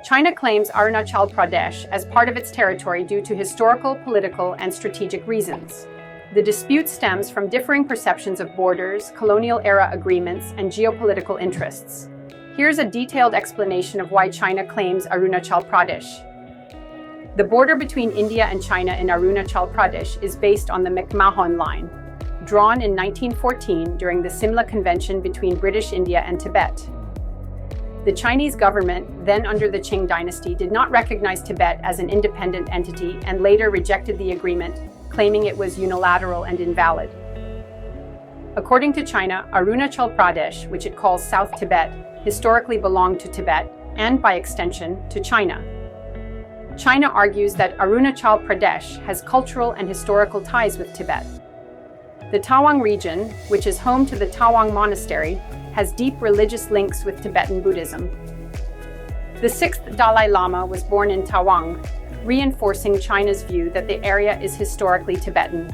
China claims Arunachal Pradesh as part of its territory due to historical, political, and strategic reasons. The dispute stems from differing perceptions of borders, colonial-era agreements, and geopolitical interests. Here's a detailed explanation of why China claims Arunachal Pradesh. The border between India and China in Arunachal Pradesh is based on the McMahon Line, drawn in 1914 during the Simla Convention between British India and Tibet. The Chinese government, then under the Qing dynasty, did not recognize Tibet as an independent entity and later rejected the agreement, claiming it was unilateral and invalid. According to China, Arunachal Pradesh, which it calls South Tibet, historically belonged to Tibet and, by extension, to China. China argues that Arunachal Pradesh has cultural and historical ties with Tibet. The Tawang region, which is home to the Tawang Monastery, has deep religious links with Tibetan Buddhism. The 6th Dalai Lama was born in Tawang, reinforcing China's view that the area is historically Tibetan.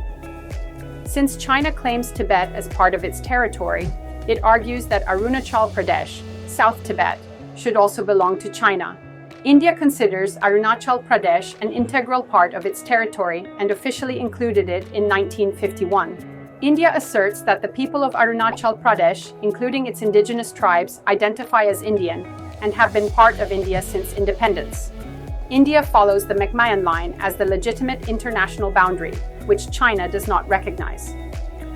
Since China claims Tibet as part of its territory, it argues that Arunachal Pradesh, South Tibet, should also belong to China. India considers Arunachal Pradesh an integral part of its territory and officially included it in 1951. India asserts that the people of Arunachal Pradesh, including its indigenous tribes, identify as Indian and have been part of India since independence. India follows the McMahon Line as the legitimate international boundary, which China does not recognize.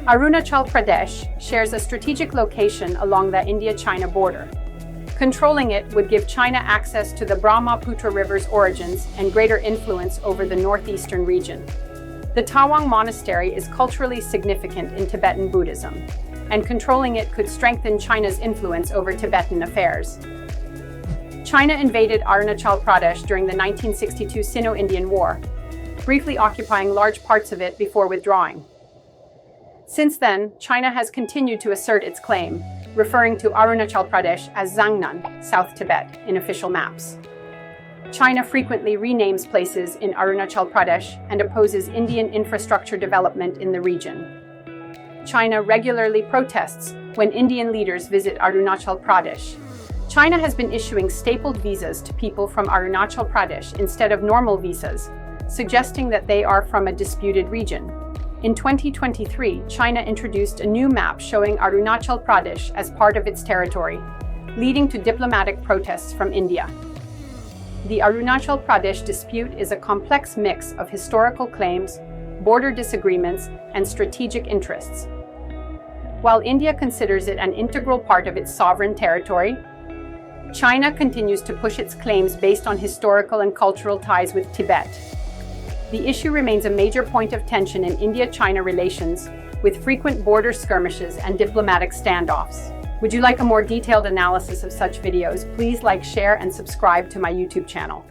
Arunachal Pradesh shares a strategic location along the India-China border. Controlling it would give China access to the Brahmaputra River's origins and greater influence over the northeastern region. The Tawang Monastery is culturally significant in Tibetan Buddhism, and controlling it could strengthen China's influence over Tibetan affairs. China invaded Arunachal Pradesh during the 1962 Sino-Indian War, briefly occupying large parts of it before withdrawing. Since then, China has continued to assert its claim, referring to Arunachal Pradesh as Zangnan, South Tibet, in official maps. China frequently renames places in Arunachal Pradesh and opposes Indian infrastructure development in the region. China regularly protests when Indian leaders visit Arunachal Pradesh. China has been issuing stapled visas to people from Arunachal Pradesh instead of normal visas, suggesting that they are from a disputed region. In 2023, China introduced a new map showing Arunachal Pradesh as part of its territory, leading to diplomatic protests from India. The Arunachal Pradesh dispute is a complex mix of historical claims, border disagreements, and strategic interests. While India considers it an integral part of its sovereign territory, China continues to push its claims based on historical and cultural ties with Tibet. The issue remains a major point of tension in India-China relations, with frequent border skirmishes and diplomatic standoffs. Would you like a more detailed analysis of such videos? Please like, share, and subscribe to my YouTube channel.